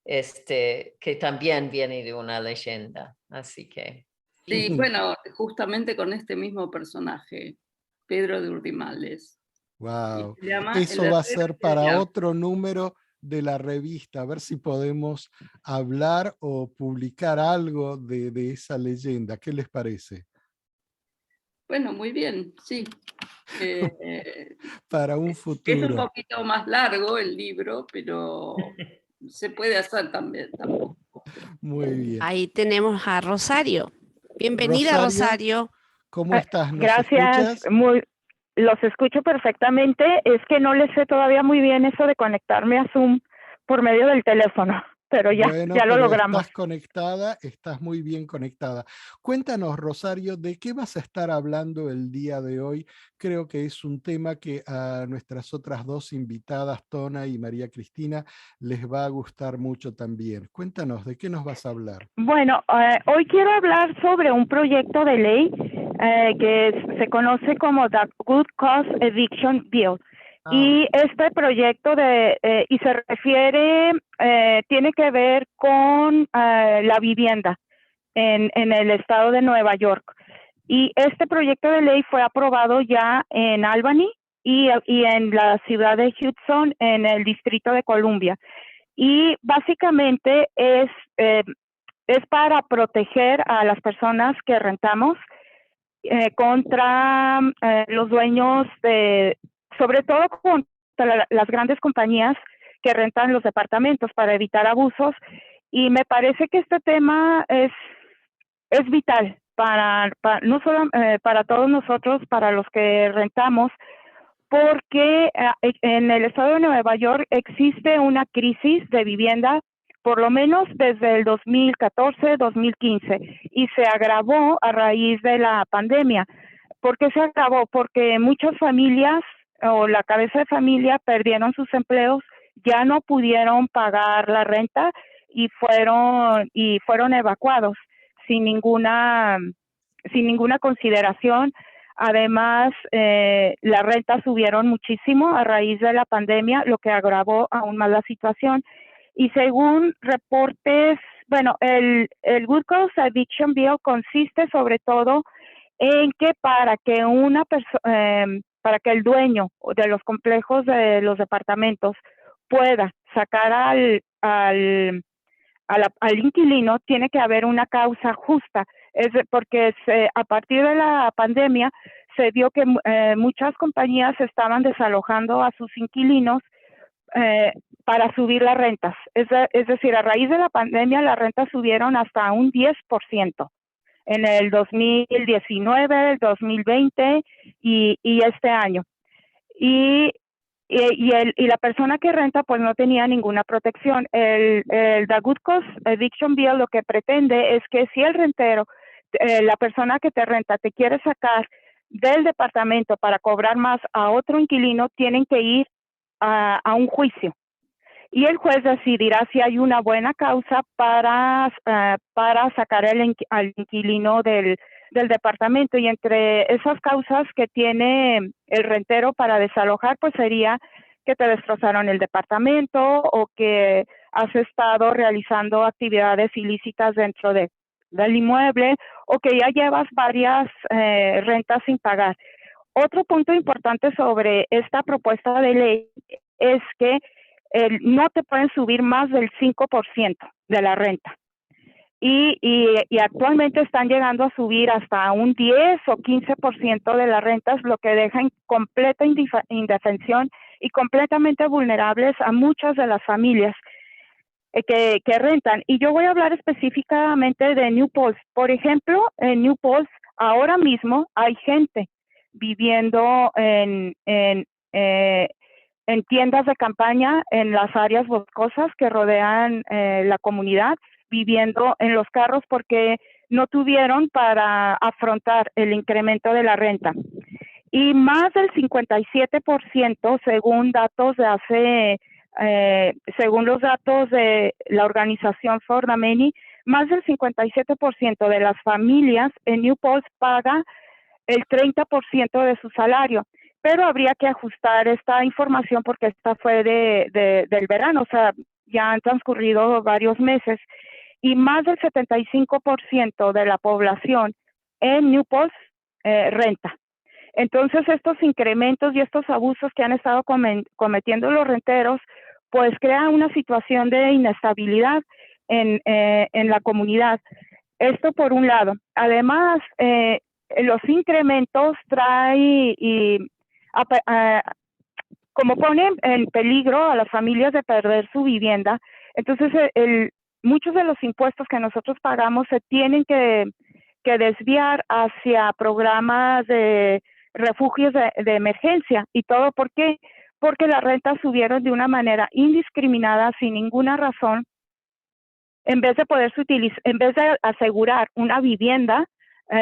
que también viene de una leyenda. Así que. Sí, bueno, justamente con este mismo personaje, Pedro de Urdimales. Wow, Se llama El eso va a Herrero ser y el para Diablo. otro número de la revista, a ver si podemos hablar o publicar algo de esa leyenda. ¿Qué les parece? Bueno, muy bien, sí. Para un Es un futuro. poquito más largo el libro, pero se puede hacer también. Tampoco. Muy bien. Ahí tenemos a Rosario. Bienvenida, Rosario, Rosario. ¿cómo estás? ¿Nos Gracias, escuchas? los escucho perfectamente. Es que no les sé todavía muy bien eso de conectarme a Zoom por medio del teléfono, pero Bueno, ya lo pero logramos. estás conectada, estás muy bien conectada. Cuéntanos, Rosario, ¿de qué vas a estar hablando el día de hoy? Creo que es un tema que a nuestras otras dos invitadas, Tona y María Cristina, les va a gustar mucho también. Cuéntanos, ¿de qué nos vas a hablar? Bueno, hoy quiero hablar sobre un proyecto de ley se conoce como The Good Cause Eviction Bill. Y este proyecto y se refiere, tiene que ver con la vivienda en el estado de Nueva York. Y este proyecto de ley fue aprobado ya en Albany y en la ciudad de Hudson, en el Distrito de Columbia. Y básicamente es para proteger a las personas que rentamos contra los dueños sobre todo contra las grandes compañías que rentan los departamentos para evitar abusos. Y me parece que este tema es vital no solo para todos nosotros, para los que rentamos, porque en el estado de Nueva York existe una crisis de vivienda por lo menos desde el 2014-2015 y se agravó a raíz de la pandemia. ¿Por qué se agravó? Porque muchas familias o la cabeza de familia perdieron sus empleos, ya no pudieron pagar la renta y fueron evacuados sin ninguna consideración. Además, las rentas subieron muchísimo a raíz de la pandemia, lo que agravó aún más la situación. Y según reportes, bueno, el Good Cause Eviction Bill consiste sobre todo en que para que el dueño de los complejos de los departamentos pueda sacar al inquilino, tiene que haber una causa justa. Porque a partir de la pandemia se vio que muchas compañías estaban desalojando a sus inquilinos para subir las rentas. Es decir, a raíz de la pandemia las rentas subieron hasta un 10% en el 2019, el 2020 y este año. Y la persona que renta pues no tenía ninguna protección. El The Good Cause Eviction Bill lo que pretende es que si el rentero, la persona que te renta, te quiere sacar del departamento para cobrar más a otro inquilino, tienen que ir a un juicio. Y el juez decidirá si hay una buena causa para sacar al inquilino del departamento. Y entre esas causas que tiene el rentero para desalojar, pues sería que te destrozaron el departamento o que has estado realizando actividades ilícitas dentro del inmueble o que ya llevas varias rentas sin pagar. Otro punto importante sobre esta propuesta de ley es que no te pueden subir más del 5% de la renta. y actualmente están llegando a subir hasta un 10 o 15% de las rentas, lo que deja en completa indefensión y completamente vulnerables a muchas de las familias que rentan. Y yo voy a hablar específicamente de New Paltz. Por ejemplo, en New Paltz ahora mismo hay gente viviendo en tiendas de campaña en las áreas boscosas que rodean la comunidad, viviendo en los carros porque no tuvieron para afrontar el incremento de la renta. Y más del 57%, según datos de según los datos de la organización For the Many, más del 57% de las familias en New Paltz paga el 30% de su salario. Pero habría que ajustar esta información porque esta fue del verano, o sea, ya han transcurrido varios meses. Y más del 75% de la población en New Paltz renta. Entonces, estos incrementos y estos abusos que han estado cometiendo los renteros, pues crea una situación de inestabilidad en la comunidad. Esto por un lado. Además, los incrementos como ponen en peligro a las familias de perder su vivienda. Entonces, muchos de los impuestos que nosotros pagamos se tienen que desviar hacia programas de refugios de emergencia. ¿Y todo por qué? Porque las rentas subieron de una manera indiscriminada, sin ninguna razón, en vez de asegurar una vivienda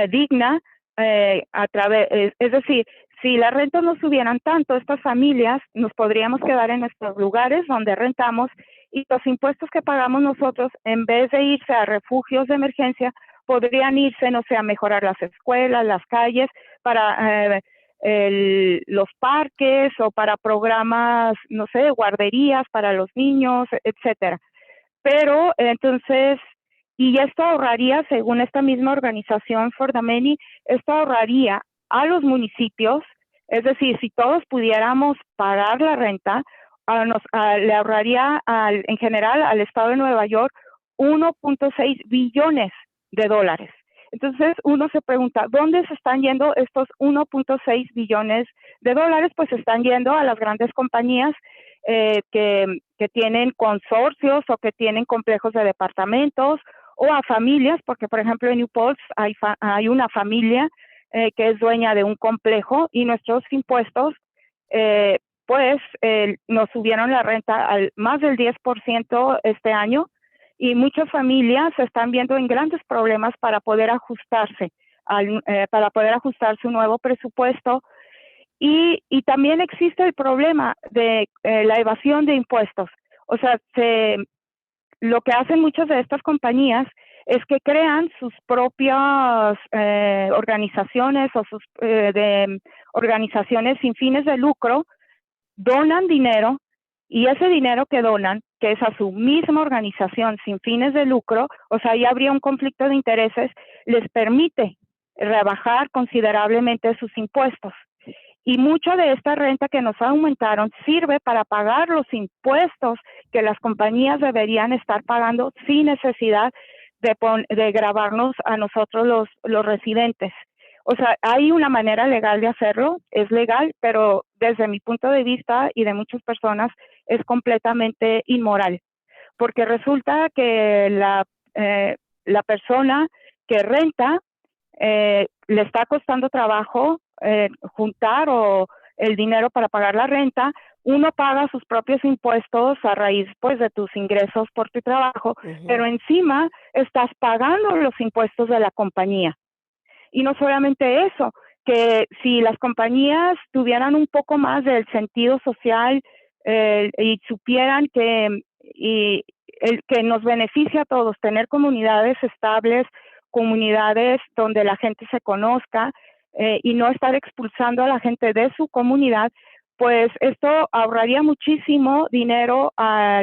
digna, es decir, si las rentas no subieran tanto, estas familias nos podríamos quedar en estos lugares donde rentamos y los impuestos que pagamos nosotros, en vez de irse a refugios de emergencia, podrían irse, no sé, a mejorar las escuelas, las calles, para los parques o para programas, no sé, guarderías para los niños, etcétera. Pero entonces, y esto ahorraría, según esta misma organización For the Many, esto ahorraría a los municipios, es decir, si todos pudiéramos pagar la renta, le ahorraría en general al estado de Nueva York 1.6 billones de dólares. Entonces uno se pregunta, ¿dónde se están yendo estos 1.6 billones de dólares? Pues se están yendo a las grandes compañías que tienen consorcios o que tienen complejos de departamentos, o a familias, porque por ejemplo en New Paltz hay una familia que es dueña de un complejo y nuestros impuestos nos subieron la renta al más del 10% este año, y muchas familias se están viendo en grandes problemas para poder ajustarse su nuevo presupuesto. Y también existe el problema de la evasión de impuestos. O sea, lo que hacen muchas de estas compañías es que crean sus propias organizaciones o organizaciones sin fines de lucro, donan dinero, y ese dinero que donan, que es a su misma organización sin fines de lucro, o sea, ahí habría un conflicto de intereses, les permite rebajar considerablemente sus impuestos. Y mucha de esta renta que nos aumentaron sirve para pagar los impuestos que las compañías deberían estar pagando sin necesidad de gravarnos a nosotros los residentes. O sea, hay una manera legal de hacerlo, es legal, pero desde mi punto de vista y de muchas personas es completamente inmoral, porque resulta que la persona que renta le está costando trabajo juntar el dinero para pagar la renta. Uno paga sus propios impuestos a raíz pues de tus ingresos por tu trabajo, pero encima estás pagando los impuestos de la compañía. Y no solamente eso, que si las compañías tuvieran un poco más del sentido social y supieran que nos beneficia a todos tener comunidades estables, comunidades donde la gente se conozca y no estar expulsando a la gente de su comunidad, pues esto ahorraría muchísimo dinero a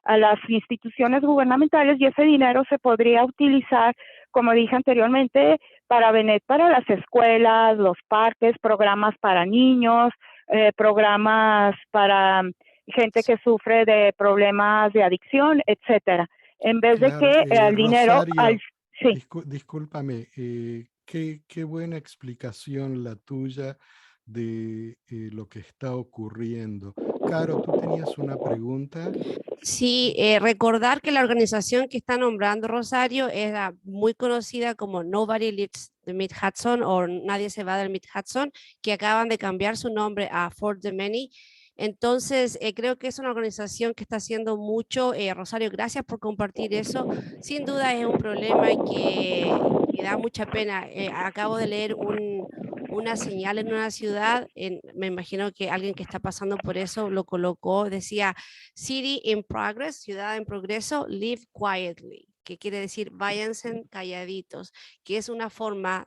las instituciones gubernamentales, y ese dinero se podría utilizar, como dije anteriormente, para las escuelas, los parques, programas para niños, programas para gente que sufre de problemas de adicción, etcétera. en vez de Claro, que el dinero Rosario, sí. discúlpame, qué buena explicación la tuya de lo que está ocurriendo. Caro, tú tenías una pregunta. Sí, recordar que la organización que está nombrando Rosario era muy conocida como Nobody Leaves the Mid-Hudson o Nadie se va del Mid-Hudson, que acaban de cambiar su nombre a For the Many. Entonces, creo que es una organización que está haciendo mucho. Rosario, gracias por compartir eso. Sin duda es un problema que da mucha pena. Acabo de leer una señal en una ciudad, me imagino que alguien que está pasando por eso lo colocó, decía City in Progress, ciudad en progreso, live quietly, que quiere decir váyanse calladitos, que es una forma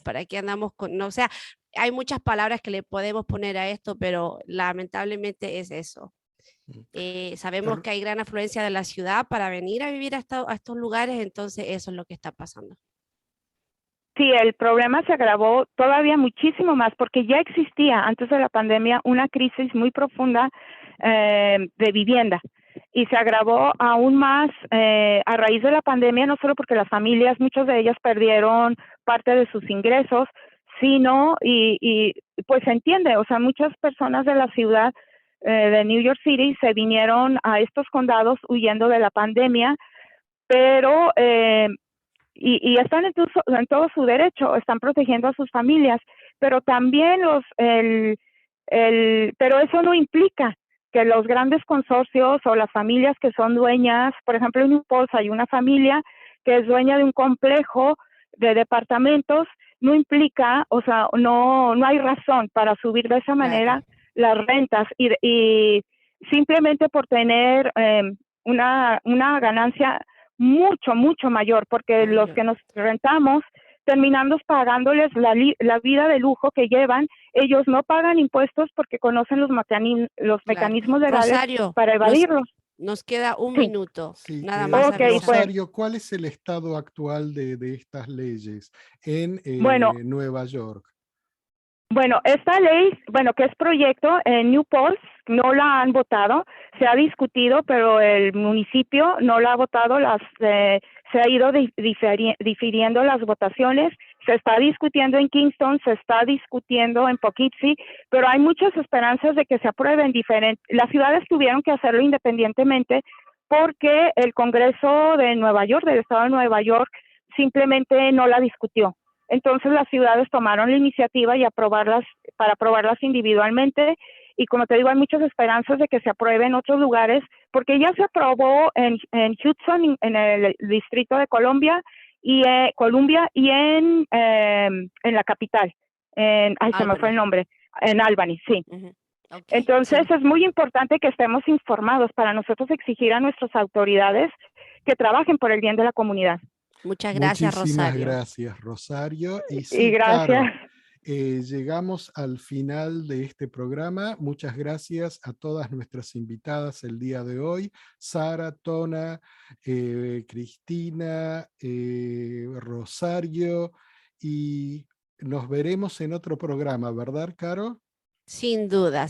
¿para qué andamos con? No, o sea, hay muchas palabras que le podemos poner a esto, pero lamentablemente es eso. Sabemos R- que hay gran afluencia de la ciudad para venir a vivir a estos lugares, entonces eso es lo que está pasando. Sí, el problema se agravó todavía muchísimo más porque ya existía antes de la pandemia una crisis muy profunda de vivienda y se agravó aún más a raíz de la pandemia, no solo porque las familias, muchas de ellas perdieron parte de sus ingresos, sino, y pues se entiende, o sea, muchas personas de la ciudad de New York City se vinieron a estos condados huyendo de la pandemia, pero y están en todo su derecho, están protegiendo a sus familias, pero también pero eso no implica que los grandes consorcios o las familias que son dueñas, por ejemplo, en New Paltz hay una familia que es dueña de un complejo de departamentos, no implica, o sea, no hay razón para subir de esa manera las rentas y simplemente por tener una ganancia mucho mayor, porque los que nos rentamos terminamos pagándoles la vida de lujo que llevan. Ellos no pagan impuestos porque conocen los mecanismos legales Rosario, para evadirlos. nos queda un Sí. minuto, Sí, nada más Ok, pues, Rosario, ¿cuál es el estado actual de estas leyes en bueno, Nueva York? Bueno, esta ley, bueno, que es proyecto en New Paltz, no la han votado, se ha discutido, pero el municipio no la ha votado, se ha ido difiriendo las votaciones, se está discutiendo en Kingston, se está discutiendo en Poughkeepsie, pero hay muchas esperanzas de que se aprueben diferentes. Las ciudades tuvieron que hacerlo independientemente porque el Congreso de Nueva York, del Estado de Nueva York, simplemente no la discutió. Entonces las ciudades tomaron la iniciativa para aprobarlas individualmente y como te digo hay muchas esperanzas de que se apruebe en otros lugares porque ya se aprobó en Hudson, en el distrito de Columbia y en la capital, se me fue el nombre, en Albany, sí. Okay, Entonces sí. es muy importante que estemos informados para nosotros exigir a nuestras autoridades que trabajen por el bien de la comunidad. Muchas gracias, Muchísimas Rosario. gracias, Rosario. Y Y sí, gracias. Caro, llegamos al final de este programa. Muchas gracias a todas nuestras invitadas el día de hoy. Sara, Tona, Cristina, Rosario. Y nos veremos en otro programa, ¿verdad, Caro? Sin duda,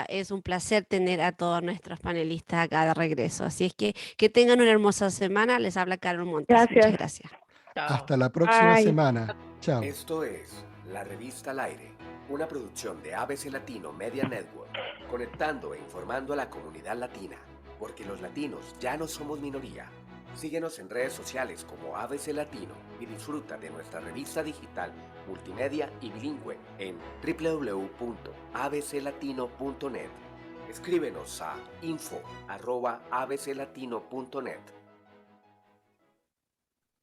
es un placer tener a todos nuestros panelistas acá de regreso. Así es que tengan una hermosa semana. Les habla Carol Montes. Gracias. Muchas gracias. Hasta la próxima Bye. semana. Chao. Esto es La Revista al Aire, una producción de ABC Latino Media Network, conectando e informando a la comunidad latina, porque los latinos ya no somos minoría. Síguenos en redes sociales como ABC Latino y disfruta de nuestra revista digital, multimedia y bilingüe en www.abclatino.net. Escríbenos a info@abclatino.net.